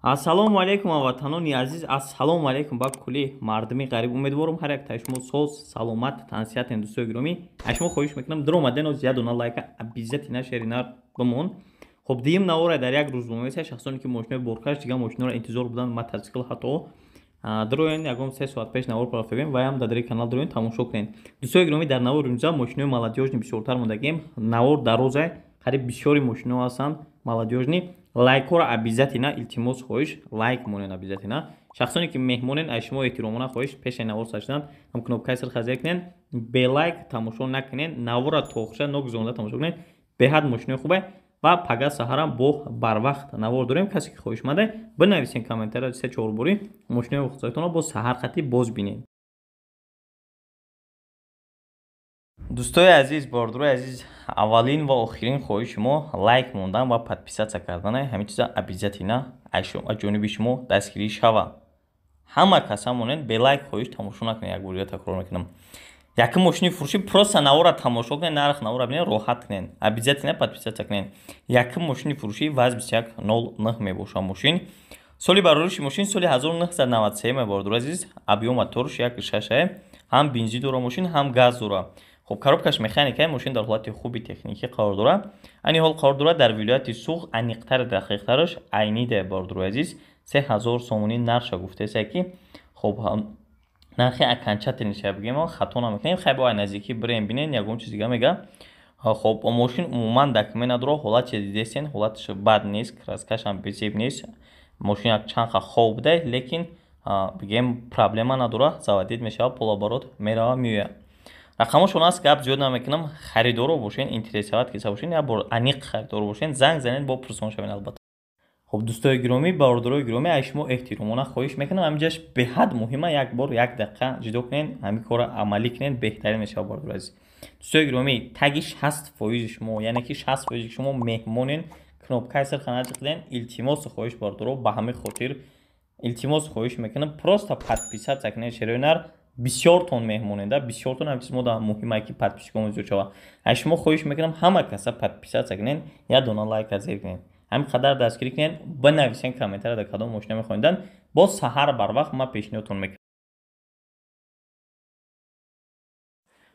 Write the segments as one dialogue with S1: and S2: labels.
S1: Ассалому алейкум аватанони азиз, ассалому алейкум ба кулли мардуми ғариб. Умедворум ҳар як ташмо соз, саломат, тансиятен дӯстои гиромӣ. Ашмо хоҳиш мекунам дар омадено зиядона лайка обязательно шеринар бимон. Хоб дим навора дар як рӯз бимоиса шахсоне ки мошинои боркаш дига мошиноро интизор будан мотоцикл ҳатто дроен ягон 3 соат пеш навор парафевем ваям дар канал дроен тамошо кунед. Дӯстои гиромӣ дар навор имза мошинои молодёжни бисёртар мондагем. Навор дароза қариб бисёри мошино ҳастанд молодёжни. Лайкҳоро обязательно илтимос хоҳиш лайк монен обязательно. Шахсоне ки меҳмонен аз шумо эҳтиромона хоҳиш пеши навор сачдан ҳам кнопкаи сир хазя кунен, бе лайк тамошо накунен, навора тохша ногузонда тамошо кунен. Беҳад мошинои хубе ва пага саҳарам бо барвақт навор дорем. Касе ки хоҳишманда бинависен комментария 3-4 бори мошинои худсоятонро бо саҳархати боз бинед. Дӯстои азиз, бордурои азиз, аввалин ва охирин хоҳиши мо лайк мондан ва подписатсия кардан е. Ҳамин чиза обязательно аз ҷониби шумо дастгирӣ шава. Ҳама каса монен бе лайк хоҳиш тамошо накунед. Як борига такрор мекунам. Яким мошини фурӯшӣ просто навора тамошо кунед, нарх навора бинед, роҳат кунед. Обязательно подписатсия кунед. Яким мошини фурӯшӣ ваз 2109 мебошад мошин. Соли барориши мошин соли 1993 мебордур азиз. Объем моторш 1.6 ҳам бензин дора мошин, ҳам газ дора. Хоб коробкаш механика мошин дар ҳолати хуби техникӣ қарор дора. Айни ҳол қарор дора дар вилояти Суғ аниқтари дақиқтараш айниде бордур азиз 3000 сомонӣ нарша гуфтеса ки хоб нархи аканчатен ша бигем хато намекунем. Хайбо ай наздики бирем бинен ягон чиз дига мега. Хоб мошин умуман документ надора, ҳолати дидесен, ҳолатиш бад нест, краскаш ҳам безеб нест. Мошин як чанха хоб буде, лекин бигем проблема надора, заводид мешава, полоборот мерава меояд. Рақамошон аст гап зиёд намекунам. Харидоро бошен, интересоват киса бошен, я бор аниқ харидоро бошен, занг занед бо пурсон шавен албатта. Хоб дӯстои гиромӣ, бародарои гиромӣ, аз шумо эҳтиромона хоҳиш мекунам. Ҳаминҷаш беҳад муҳима, як бор 1 дақиқа ҷудо кунен, ҳамин кора амалӣ кунен, беҳтарин мешава бародари азиз. Дӯстои гиромӣ, таги 60% шумо, яъне ки 60% шумо меҳмонен, кнопкаи сир ханаҷ қиден, илтимос хоҳиш бародаро ба ҳамин хотир илтимос хоҳиш мекунам. Просто подписатсия кунед шерёнар. Бисёртон меҳмоненда, бисёртон ҳам чиз мода муҳима ки подписчикон зиёд шава. Аз шумо хоҳиш мекунам ҳама каса подписатсия кунен, я дона лайк азер кунен. Ҳамин қадар дастгирӣ кунен, бинависен комментария дар кадом мошина мехоҳидан. Бо саҳар барвақт ман пешниҳодтон мекунам.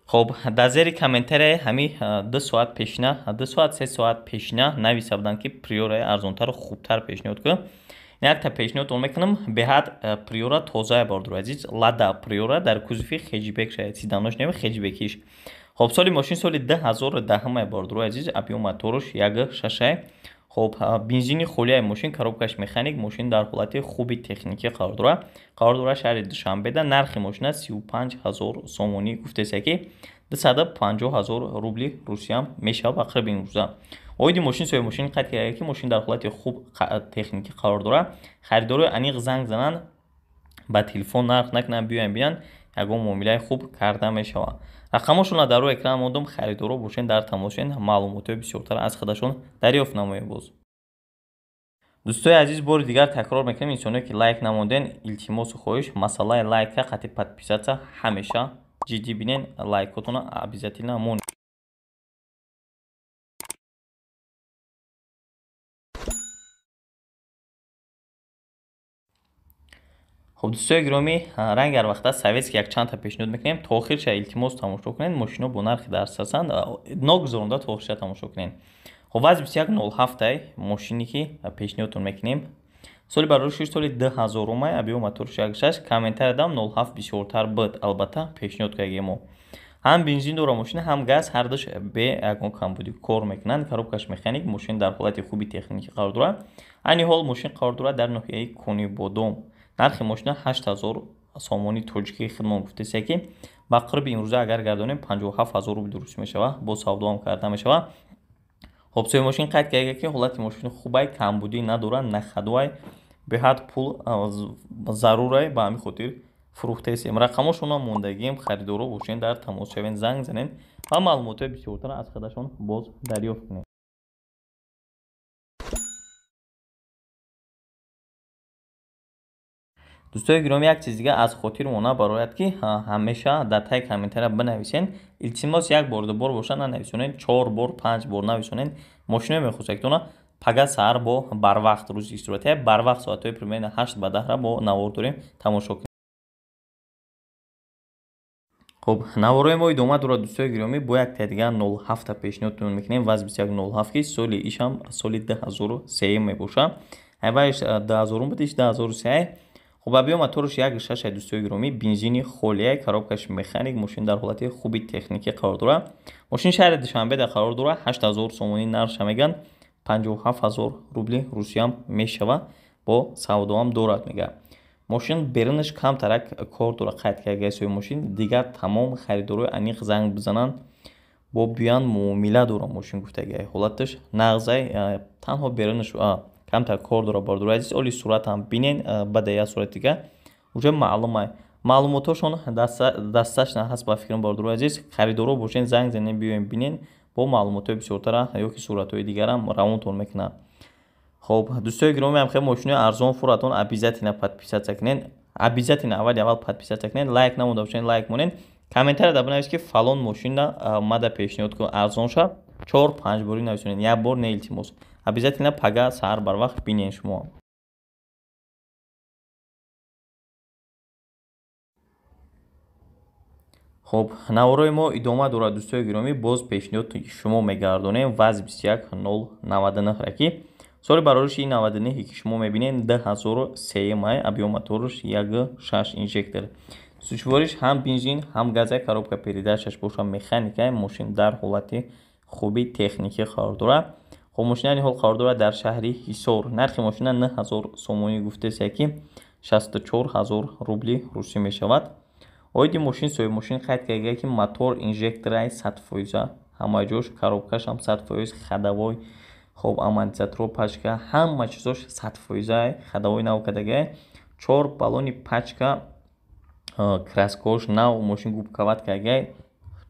S1: Хоб дар зери комментария ҳами 2 соат пешина, 2 соат 3 соат пешина нависа буданд ки приёраи арзонтару хубтар пешниҳод кун. Якта пешниҳодтон мекунам, беҳад приора тоза бордур азиз. Лада приора дар кузуфи хеҷибек шаед, сиданош нем хеҷибекиш. Хоб соли мошин соли 2010 бордур азиз, объем моторош 1.6. Хоб бензини холияи мошин, коробкаш механик, мошин дар ҳолати хуби техникӣ қарор дора. Қарор дора шаҳри Душанбеда. Нархи мошина 35000 сомонӣ гуфтеса ки 250000 рубли русиям мешава ба қариби имрӯза. Оиди мошин соҳиби мошин қайд карда ки мошин дар ҳолати хуб техникӣ қарор дора. Харидорои аниқ занг зананд, ба телефон нарх накунанд, биёянд бинанд, ягон муомилаи хуб карда мешава. Рақамошонро дар рӯи экран мондам, харидоро бошен, дар тамошен, маълумотои бисёртар аз худашон дарёфт намоед боз. Дӯстои азиз, бори дигар такрор мекунем, инсоне ки лайк намонден, илтимосу хоҳиш, масъалаи лайка қатъи подписатсия ҳамеша ҷиддӣ бинен, лайкотона обязательно монед. Хоб дӯстои гиромӣ, ранги ҳар вақта советски як чандта пешниҳод мекунем. То охирша илтимос тамошо кунед, мошино бо нархи дарсасанд, ногузаронда то охирша тамошо кунед. Хоб ваз 2107 мошине ки пешниҳодтон мекунем. Соли бароришиш соли 2000 объем моторш 1.6, комментария дам 07 бисёртар буд, албатта пешниҳод кардем мо. ҳам бензин дора мошина, ҳам газ, ҳар душ бе ягон камбудӣ кор мекунанд. Коробкаш механик, мошин дар ҳолати хуби техникӣ қарор дора. Айни ҳол мошин қарор дора дар ноҳияи Конибодом. Нархи мошина 8000 сомонӣ тоҷикӣ хидмон гуфтеса ки ба қариби имрӯза агар гардонем 57000 рубли рус мешава, бо савдоам карда мешава. Хоб соҳиби мошин қайд карда ки ҳолати мошини хубай, камбудӣ надора, нахадвай, беҳад пул зарурай, ба ҳамин хотир фурӯхтесем. Рақамошонро мондагием, харидоро бошен, дар тамос шавен, занг занен ва маълумотои бисёртар аз худашон боз дарёфт кунед. дӯстои гиромӣ, як чиз дига аз хотир мона барояд ки ҳамеша дар таги комментария бинависен. Илтимос як бор ду бор боша нанависонед, 4 бор 5 бор нависонед. Мошинои мехосактона пага саҳар бо барвақт рӯзи сурати барвақт соатҳои примерно 8 ба 10 бо навор дорем тамошо кунем. خب نوارای ما ادامه داره دوستای گرامی. با یک تدیگه 07 پیشنهادتون میکنیم وز 2107 که سال ایش هم سال 2003 میباشه. اوایش 2000 بودیش 2003. خب ابی موتورش 1.6 دوستای گرامی بنزینی خالیه коробкаш механик ماشین در حالت خوبی تکنیکی قرار داره. ماشین شهر دوشنبه در قرار داره 8000 سومونی نرخش میگن 57000 рубли روسیه هم میشوه با سودا هم دارد میگه. ماشین برنش کم ترک کار داره قید کرده سوی ماشین دیگر تمام خریدارای انیق زنگ بزنن با بیان معامله داره ماشین گفتگی حالتش نغزه تنها برنش کم ترک کار داره بارداره عزیز اولی صورت هم بینین بعد یا صورت دیگه اونجا معلومه معلوماتشون دستش نه هست با فکرم بارداره عزیز خریدارا باشین زنگ زنین بیاین بینین با معلوماتای بسیارتر یا که صورتهای دیگر هم راونتون میکنن. خب دوستای گرامی هم خیلی ماشین ارزان فوراتون обязательно подписаться کنین обязательно اول подписаться کنین лайк намуда бошен лайк монин комментарий да бинависед ки фалон мошина мада пешниҳод кун арзон шад 4-5 бори нависонин як бор не илтимос обязательно пага саҳар барвақт бинен шумо. خب наворои мо идома дорад дӯстои гиромӣ боз пешниҳоди шумо мегардонем ваз 21099 раки соли барориши 99 ки шумо мебинед 2003 май объем моториш 1.6 инжектор сучвориш ҳам бензин ҳам газа коробка передачаш боша механика мошин дар ҳолати хуби техникӣ қарор дорад. خب мошина ҳол қарор дорад дар шаҳри ҳисор нархи мошина 9000 сомонӣ гуфтеса ки 64000 рубли русӣ мешавад. оиди мошин соҳиби мошин қайд карда ки мотор инжекторай 100% ҳамаи ҷош коробкаш ҳам 100% хадавой خب амортизатор пачка ҳама чизош 100% хадавой нав кардагай 4 баллони пачка краскош нав мошин губкават кардагай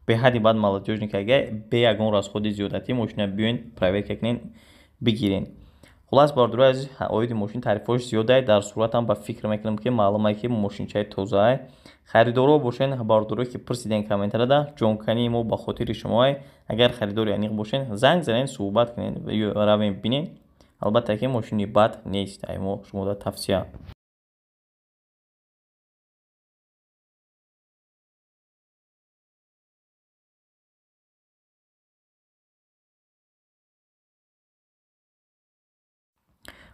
S1: беҳади бад молодёжни кардагай бе ягон расходи зиёдатӣ мошина биёин проверка кунен бигирен. хулас бардура азиз оиди мошин тарифош зиёдай дар суратам ба фикр мекунам ки маълумае ки мошинчаи тозаай خریدارا باشین بارداری که پرسیدین کامنتر ده جونکنی ما با خاطر شما اگر خریداری انیق باشین زنگ زنین صحبت کنین یا روین بینین البته که ماشینی بد نیست اما شما دا توصیه.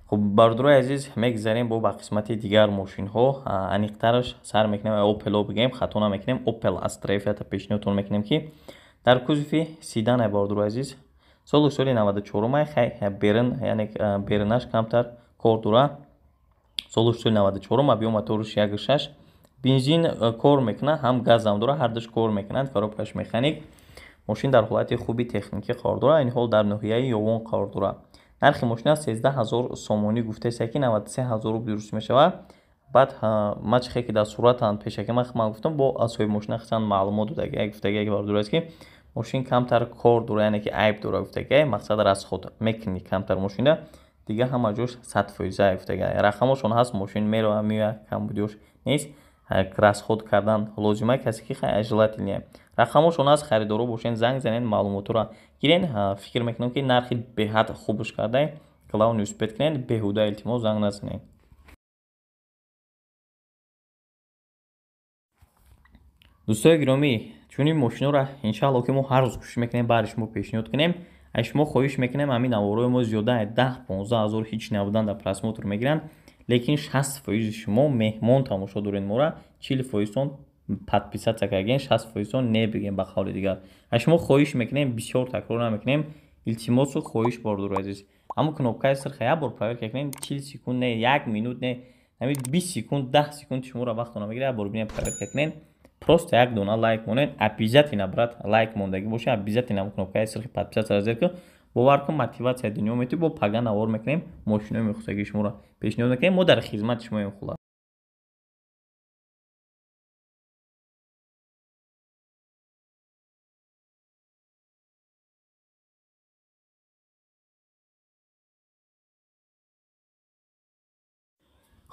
S1: خب بارداری عزیز میگذاریم با قسمت دیگر ماشین ها انیقترش سر میکنیم اوپل بگیم خطا نمیکنیم اوپل استرا تا پیشنهادتون میکنیم که در کوزوفی سیدان بارداری عزیز سال 94 مای خیلی برن یعنی برنش کمتر کار داره سال 94 ما بیوم موتورش 1.6 بنزین کار میکنه هم گاز هم داره هر دوش کار میکنند коробкаш механик ماشین در حالت خوبی تکنیکی قرار داره این حال در ناحیه یوان قرار داره. нархи мошина 13000 сомонӣ гуфтеса ки 93000 рубли рус мешавад. баъд ма чихе ки дар суратан пешаки ман гуфтам бо асоби мошина хисан маълумот додаги гуфтаги бардураст ки мошин камтар кор дора яъне ки айб дора гуфтаги мақсад расход мекунӣ камтар мошина дига ҳама ҷош 100% гуфтаги рақамошон ҳаст мошин мерова меояд камбудиёш нест расход кардан лозима касе ки хай желательне рақамошон ҳаст харидоро бошен занг занен маълумотро гирен фикр мекунам ки нархи беҳад хубш кардан клаун успет кунен беҳуда илтимос занг назанен. дӯстои гиромӣ чунин мошинора иншаалло ки мо ҳар рӯз кӯшиш мекунем бари шумо пешниҳод кунем аз шумо хоҳиш мекунем ҳамин наворои мо зиёда 10-15 ҳазор ҳеҷ набудан дар просмотр мегиранд лекин 60% шумо меҳмон тамошо доред мора 40% подписаться карген 60% не бигем ба қавли дигар аз шумо хоҳиш мекунем бисёр такрор намекунем илтимосу хоҳиш бордор азиз ҳамун кнопкаи сирха як бор проверка кунем 40 секунд не 1 минут не 20 секунд 10 секунд шуморо вақтро намегирад як бор бинем проверка кунем просто як дона лайк монед обязательно брат лайк мондаги боша обязательно кнопкаи сирхи подписаться разер ки бовар кун мотивация дунё мети бо пага навор мекунем мошинои мехусаги шуморо пешниҳод мекунем мо дар хизмати шумоем хула.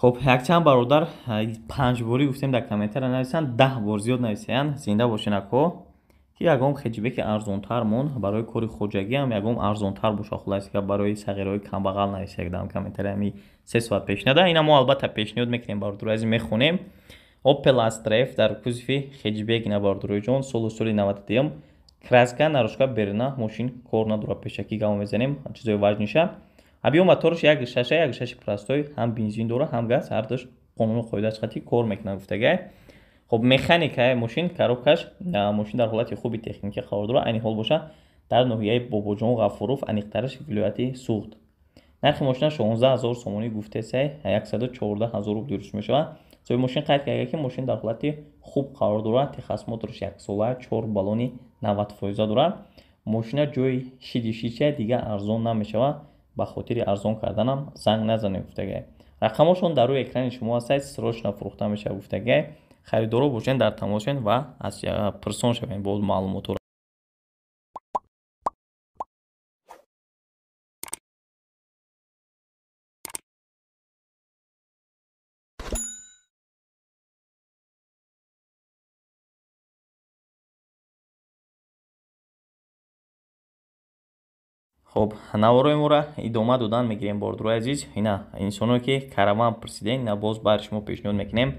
S1: خب якчанд бародар 5 бори гуфтем дар комментария нависанд 10 бор зиёд нависанд зинда бошин ако ки ягон хеҷибеки арзонтар мон барои кори хоҷагӣ ҳам ягон арзонтар боша. Хулоса ки барои сағираҳои камбағал нависаидам комментария ҳами 3 соат пешниҳода. Ина мо албатта пешниҳод мекунем бардуро азиз мехонем. Opel Astra F дар кузуфи хеҷибек ина бардурои ҷон соли 92 краска нарушка берна мошин кор надора пешакӣ гав мезанем чизои ваҷниша. Объем моторш 1.6 простой ҳам бензин дора ҳам газ ҳардуш қонуни қоидаи хати кор мекунад гуфтагай. خب механикаи мошин коробкаш мошин дар ҳолати хуби техникӣ қарор дорад. айни ҳол боша дар ноҳияи Бобоҷон Ғафуров аниқтараш вилояти Суғд. нархи мошина 16 000 сомонӣ гуфтесай 114 000 рубли рӯз мешавад. соҳиби мошин қайд карда ки мошин дар ҳолати хуб қарор дорад. Техас Моторш 1 сола 4 баллони 90% дорад. мошина ҷои шидишича дига арзон намешавад. ба хотири арзон карданам занг назанед гуфтагай. рақамошон дар рӯи экрани шумо ҳастад. срочно фурӯхта мешавад гуфтагай. خریدارو باشین در تماسین و از پرسان شوین با معلومات رو. خب نوارای ما را ادامه دادن میگیریم باردروی عزیز. اینا انسانو که کاروان پرسیدین اینا باز برش ما پیشنهاد میکنیم.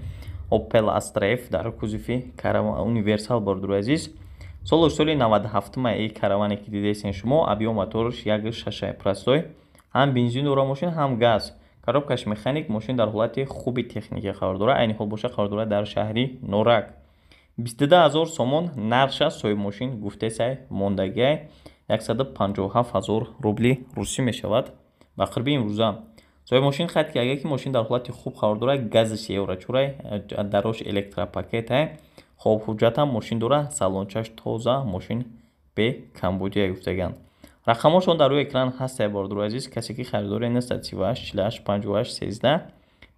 S1: Opel Astra F дар кузуфи караван универсал бардуро азиз. соли 97 ай караване ки дидесен шумо объем моторш 1.6 простой ҳам бензин дора мошин ҳам газ. коробкаш механик мошин дар ҳолати хуби техникӣ қарор дорад. айни ҳол боша қарор дорад дар шаҳри Норак. 22 000 сомон нарша соҳиби мошин гуфтесай мондагай 157 000 рубли русӣ мешавад. ба қирби имрӯза соҳиби мошин қайд карда ки мошин дар ҳолати хуб қарор дорад. газиш еврочурай дарош электропакетай хоб ҳуҷҷатам мошин дора. салончаш тоза мошин бе камбудия гуфтаган. рақамошон дар рӯи экран ҳастай бардуро азиз. касе ки харидоре неста 38 48 58 13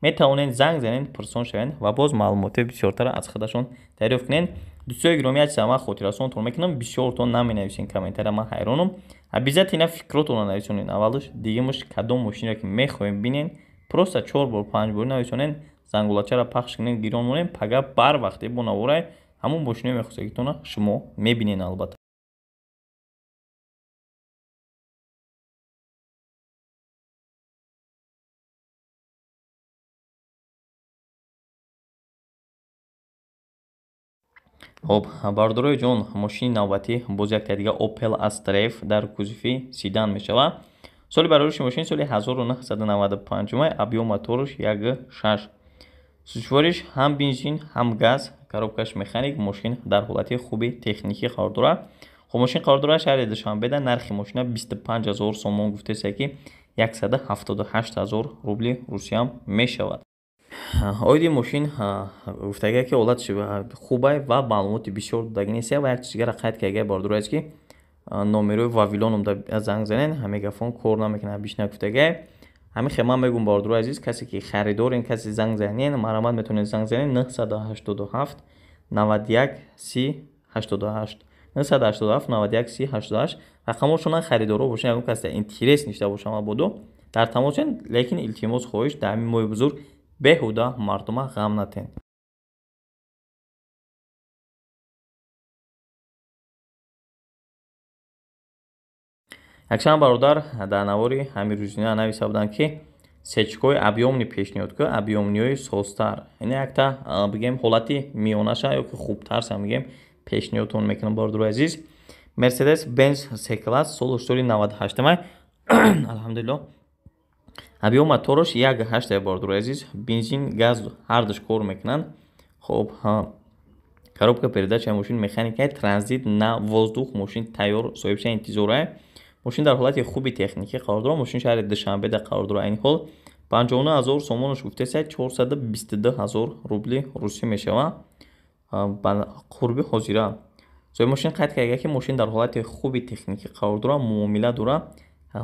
S1: метавонен занг занен пурсон шавен ва боз маълумоти бисёртара аз худашон дарёфт кунен. дӯстои гиромӣ ачизам ман хотирасонтон мекунам. бисёртон наменависен комментария. ман ҳайронам. обязательно фикротонро нависонен. аввалш дигимаш кадом мошинро ки мехоҳем бинен просто 4 бор 5 бор нависонен. зангулачаро пахш кунен гирон монен пага барвақте бо наворай ҳамон мошинаи мехостагитона шумо мебинен. албатта خب بردروی جون ماشین نوبتی باز یک دیگه Opel Astra F در کوزوفی سیدان میشود. سالی برایش ماشین سالی 1995 объем моторش 1.6 سوچوارش هم بنزین هم گاز. коробкаш механик ماشین در حالت خوبی تکنیکی قرار دارد. خب ماشین قرار دارد شهر دوشنبه در نرخ ماشین 25000 سومون گفته است که 178000 روبل روسی هم میشود. оиди мошин гуфтагае ки ҳолати хубай ва маълумоти бисёр додагӣ нест. ва як чизгара қайд кардаги бардуро аст ки номерои вавилономда занг занен мегафон кор намекунад бишна гуфтагае. ҳамин хема мегум бардуро азиз. касе ки харидорен касе занг занен марамат метавонед занг занен 987 91 30 88 987 91 30 88. рақамошона харидоро бошен ягон касе интерес ништа боша мабодо дар тамосен. лекин илтимос хоҳиш дар ҳамин моҳи бузург беҳуда мардума ғам натен. якчанд бародар дар навори ҳамирӯзина нависта буданд ки сечкои объёмни пешниҳод ку объёмниҳои созтар. ина якта бигем ҳолати миёнаша ёки хубтарса мигем пешниҳодтон мекунам бардуро азиз. Mercedes Benz C-Class соли 98 алҳамдулилло объем моторш 1.8 бардуро азиз. бензин газ ҳардуш кор мекунанд. хоб коробка передачаи мошин механикаи транзит на воздух мошин тайёр соҳибша интизорае. мошин дар ҳолати хуби техникӣ қарор дорад. мошин шаҳри душанбеда қарор дорад. айни ҳол 59000 сомонаш гуфтесад 422000 рубли русӣ мешавад ба қурби ҳозира. соҳиби мошин қайд карда ки мошин дар ҳолати хуби техникӣ қарор дорад. муомила дорад.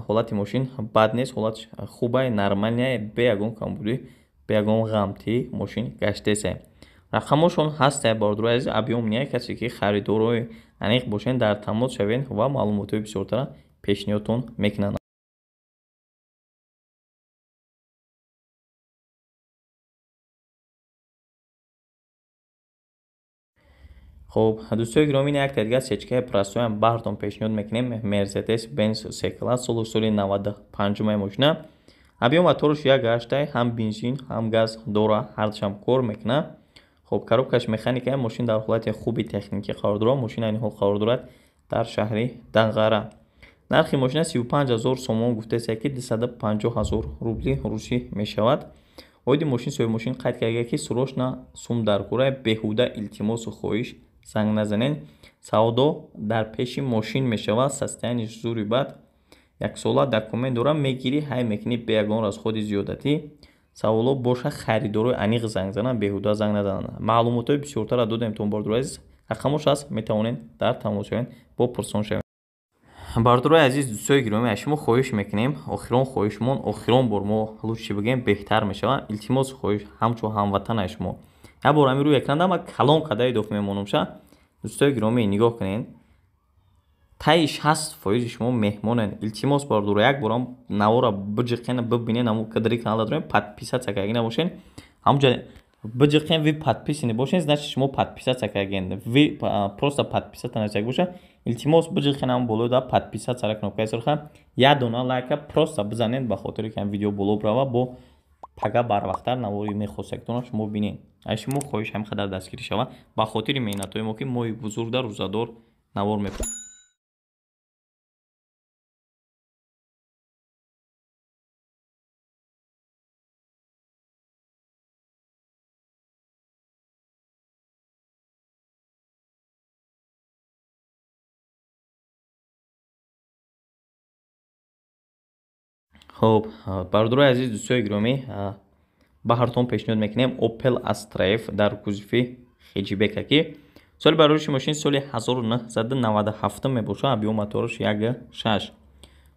S1: ҳолати мошин бад нест. ҳолати хубай нормалия бе ягон камбудӣ бе ягон ғамтӣ мошин гаштеса. рақамошон ҳастай бардуро азиз. объем ния касе ки харидорои аниқ бошен дар тамос шавен ва маълумотои бисёртара пешниҳодтон мекунанд. خب دوستای گرامی یک دیگه سچکه پرستوی هم براتون پیشنهاد میکنیم مرسدس بنز سی کلاس سال 95 ماشین. ابیام موتورش یک گشته هم بنزین هم گاز دوره هرچی هم کار میکنه. خب коробкаш механикаи мошин дар ҳолати хуби техникӣ қарор дорад. мошин айни ҳол қарор дорад дар шаҳри Данғара. нархи мошина 35000 сомон гуфтааст ки 250000 рубли русӣ мешавад. оиди мошин соҳиби мошин қайд карда ки срочно сум дар кора беҳуда илтимосу хоҳиш занг назанед. савдо дар пеши мошин мешавад. состояниш зури бад яксола документ дорад мегирӣ ҳай мекунӣ бе ягон расходи зиёдатӣ. саволо боша харидорои аниқ занг зананд беҳуда занг назананд. маълумотои бисёртара додем бардурои азиз. рақамош аст метавонед дар тамос шавед бо пурсон шавед. бардурои азиз дӯстои гиромӣ аз шумо хоҳиш мекунем охирон хоҳишмон охирон бор мо лучши бигем беҳтар мешавад. илтимос хоҳиш ҳамчун ҳамватанаи шумо як бор ҳамин рӯи экран дама калон қадаи доф мемонамша. дӯстои гиромӣ нигоҳ кунед таи 60% шумо меҳмонен. илтимос бардуро як борам навора биҷиқен бибинен аму кадри канал дорем подписаться карда набошен. ҳамҷа биҷиқен ви подписани бошен значит шумо подписаться кардаген. ви просто подписаться начак боша. илтимос биҷиқен аму болои да подписаться кнопкаи сарха як дона лайка просто бизанед ба хотири ки ам видео боло брава бо пага барвақтар навори мехосактона шумо бинен. аз шумо хоҳиш ҳам қадар дастгирӣ шава ба хотири меҳнатои мо ки мои бузургда рӯзадор навор мекунем. خب برادرای عزیز دوستای گرامی بهارتون پیشنهاد میکنیم اوپل استرایف در کوزفی خیجیبک که سال برایش ماشین سال 1997 میباشه. ابیو موتورش 1.6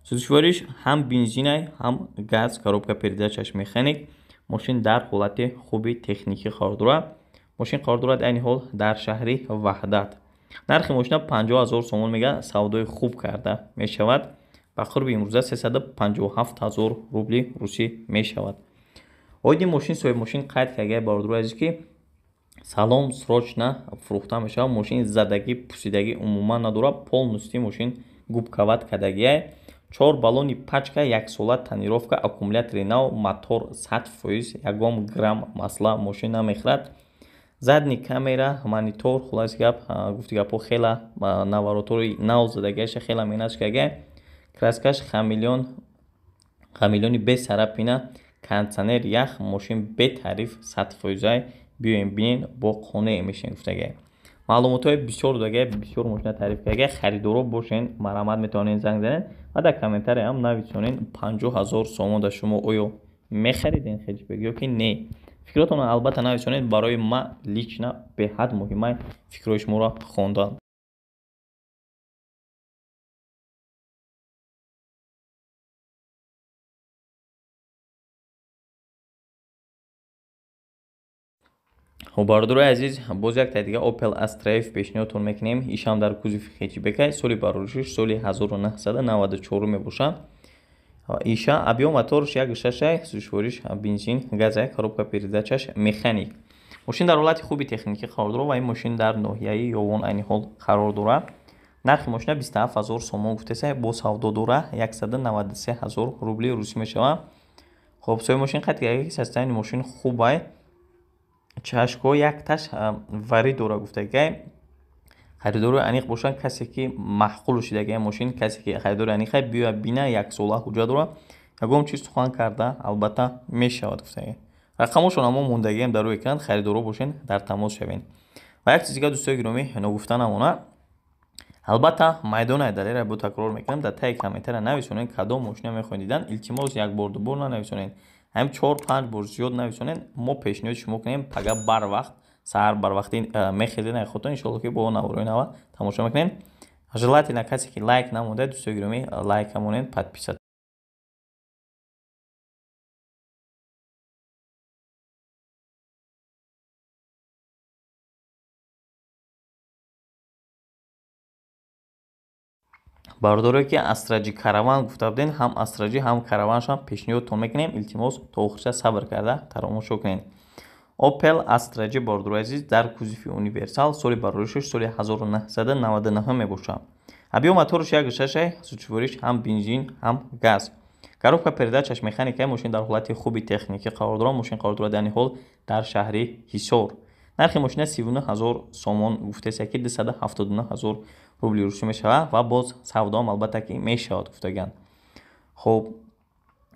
S1: سوزشواریش هم بنزینه هم گاز коробка передачаш механик. ماشین در حالت خوبی تکنیکی قرار دارد. ماشین قرار دارد این حال در شهری وحدت. نرخ ماشین 50000 سومون میگه سودای خوب کرده میشود. ба қурби имрӯза 357000 рубли русӣ мешавад. оиди мошин соҳиби мошин қайд кардаги бародари азиз ки салон срочно фурӯхта мешавад. мошин задагӣ пусидагӣ умуман надорад. полностью мошин губкават кардагиай. 4 баллони пачка яксола тонировка аккумулятори нав мотор 100%. ягон грамм масъала мошин намехӯрад. задни камера монитор хулоси гап гуфти гапо хела наворотори нав задагиаша хела меҳнат кардаги. краскаш хамилёни без сарапина кондитсионер ях мошин бе тариф 100%. биёем бинен бо қонеъ мешен гуфтаги. маълумотҳои бисёр додаги бисёр мошина тариф кардаги. харидоро бошен марамат метавонен занг занед ва дар комментария ҳам нависонен 50000 сомон да шумо оё мехариден хеҷбек ё ки не. фикротонро албатта нависонед. барои ман лично беҳад муҳимай фикрҳои шуморо хондан. خب برادرای عزیز باز یک دیگه اوپل استرایف پیشنهادتون میکنیم. ایشم در کوزف خیجیبک سال بارورشش سال 1994 میباشه. ایشا ابیو موتورش 1.6 سوزشواریش بنزین گاز коробка передачаш механик. ماشین در حالت خوبی تکنیکی قرار داره و این ماشین در ناحیه یوان عین حال قرار داره. نرخ ماشین 27000 سومون گفته با سودا داره 193000 روبلی روسی میشه. خب سوی ماشین قد که سستن ماشین خوبه. чашко якташ вари дора гуфтаги. харидори аниқ бошад касе ки маҳқул шудаги мошин касе ки харидори аниқа биёя бина як сола ҳуҷҷат дора ягон чиз сухан карда албатта мешавад гуфтаги. рақамошон ҳамон мондагиам дар рӯи экран. харидоро бошен дар тамос шавен. ва як чиз дига дӯстои гиромӣ ногуфта намонад. албатта майдони далера бо такрор мекунам дар таи комментария нависонед кадом мошина мехоҳед дидан. илтимос як бор дубор нанависонед. ҳам 4-5 бор зиёд нависонед. мо пешниҳоди шумо кунем пага барвақт саҳар барвақти мехезед нахотон иншоалло ки бо наворои нава тамошо мекунед. желательно касе ки лайк намода дӯстои гиромӣ лайк намонед подписат. бародаре ки астраҷи караван гуфта будем ҳам астраҷи ҳам караваншам пешниҳодтон мекунем. илтимос то охирча сабр карда таромошо кунед. Opel Astra G бордуро азиз дар кузови универсал соли бароришаш соли 1999 мебошад. Объем мотораш 1.6 сучвориш ҳам бензин, ҳам газ. Коробка передачаш механикаи мошин дар ҳолати хуби техникӣ қарор дорад. Мошин қарор дорад дар ҳол дар шаҳри Ҳисор. Нархи мошина 39000 сомон гуфтааст ки 279000 рубли русум мешавад ва боз савдоам албатта ки мешавад гуфтаган. Хуб,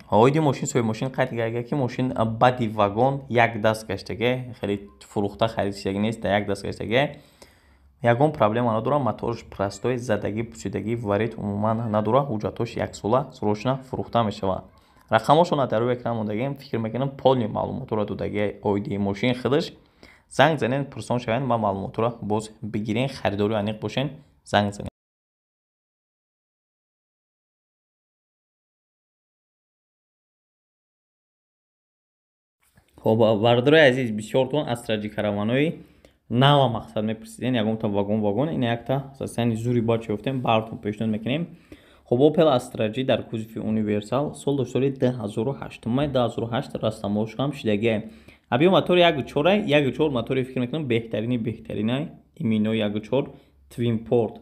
S1: оиди мошин соҳиби мошин қайд карда ки мошин бади вагон як даст гаштага, хеле фурӯхта харидисаги нест, дар як даст гаштага. Ягон проблема надорад, моторш простой, задагӣ, пусидагӣ, варид умуман надорад, ҳуҷҷатош яксола срочно фурӯхта мешавад. Рақамошона дар рӯи экран мондагием, фикр мекунам полни маълумотро додаги оиди мошин худаш. Занг занен, пурсон шавен ва маълумотро боз бигирен, харидори аниқ бошен, занг занен. хоб бардорои азиз, бисёртон Astra G караванои нава мақсад мепурсиден, ягонта вагон ин якта сасани зури бача ёфтем, бартон пешниҳод мекунем. хоб Opel Astra G дар кузови универсал сол соли 2008 2008 растамошам шидаги. Объем мотори 1.4 мотори фикр мекунам беҳтарини имино 1.4 Twin Port.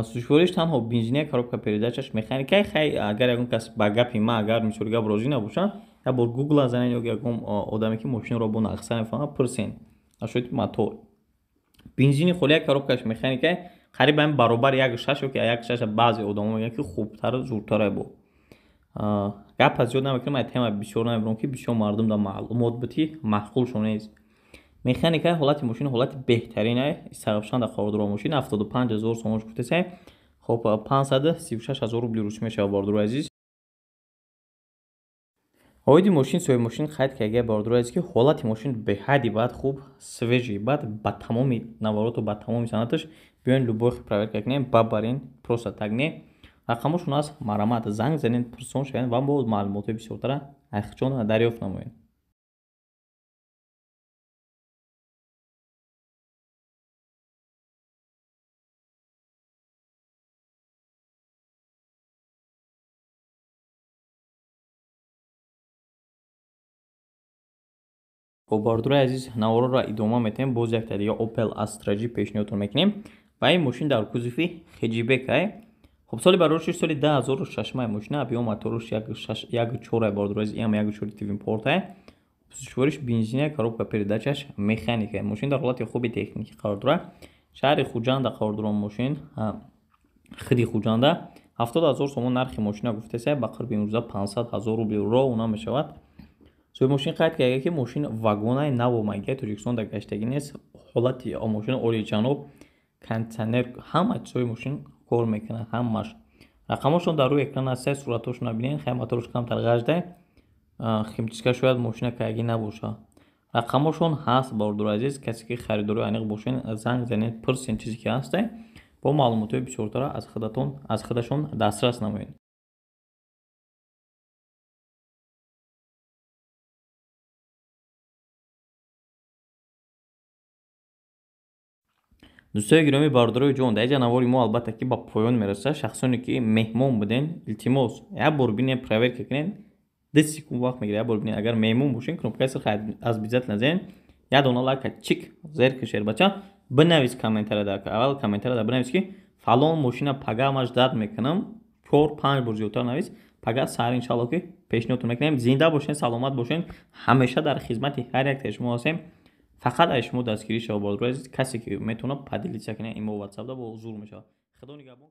S1: Сушвориш танҳо бензиния, коробка передачаш механикаи хай. Агар ягон кас ба гапи ма агар мисоли гап розӣ набошад, як бор гугл занен ё ягон одаме ки мошинро бо нақса мефаҳмад пурсен. Ашоид мотор бензини холия, коробкаш механикаи қариб ҳам баробар 1.6 ки 1.6 баъзе одамо мегӯянд ки хубтар зудтар бо. Гап зиёд намекунам, ай тема бисёр намебурам ки бисёр мардум дар маълумот бити маҳқулшон нест. Механикаи ҳолати мошин ҳолати беҳтарин истағфшан дар қарордорои мошин 75000 сомонш гуфтаст. хоб 536000 рубли русум мешавад бордурои азиз. оиди мошин соҳиби мошин қайд кардаги бордурои азиз ки ҳолати мошин беҳади баъд хуб свежи баъд ба тамоми навороту ба тамоми санъаташ биён любой проверка кунем, бабарин просто так не. рақамошон аст марамат, занг занен, пурсон шавен ва боз маълумоти бисёртара айхчон дарёфт намоед. бордурои азиз, наворонро идома метавонем. Боз якта дига Opel Astra G пешниҳодтон мекунем ва ин мошин дар кузови хеҷибек. хоб соли бароришаш соли 2006 мошина, объем моторош 1.4 бордурои азиз, ин 1.4 Twin Port. сушвориш бензиния, коробка передачаш механика. мошин дар ҳолати хуби техникӣ қарор дорад. шаҳри Хуҷанда қарор дорад мошин, хиди Хуҷанда 70000 сомон нархи мошина гуфтааст. ба қарби имрӯза 500000 рубли ровна мешавад. соҳиби мошин қайд карда ки мошин вагонаи наво магия Тоҷикистон дар гаштагӣ нест. ҳолати мошин олиҷаноб, кондитсионер, ҳама чизои мошин кор мекунад, ҳамаш. рақамошон дар рӯи экран аст, суратошон набинед, хай моторш камтар гажда, химчиска шояд мошина кайгӣ набошад. рақамошон ҳаст бордурои азиз, касе ки харидори аниқ бошен, занг занед, пурсен чизе ки ҳаст, бо маълумотҳои бисёртара аз худашон дастрас намоед. дӯстои гиромӣ, бардорои ҷон, дар ин ҷа навори мо албатта ки ба поён мерасад. шахсоне ки меҳмон буден, илтимос як бор бинен, проверка кунен, 10 секунд вақт мегирад. як бор бинен, агар меҳмон бошен, кнопкаи сирхи обязательно назанед, як дона лайка чик зер кишед бача, бинавис комментария, аввал комментария бинавис ки фалон мошина пагаамаш дард мекунам, 4-5 бор зиёдтар навис, пага сар иншалло ки пешниҳодтон мекунем. зинда бошен, саломат бошен, ҳамеша дар хизмати ҳар як шумо ҳастем. фақат аз шумо дастгирӣ шавад бордурои азиз. касе ки метавонад поделиться кунад имо ватсапда бо ҳузур мешавад. худо нигаҳбон.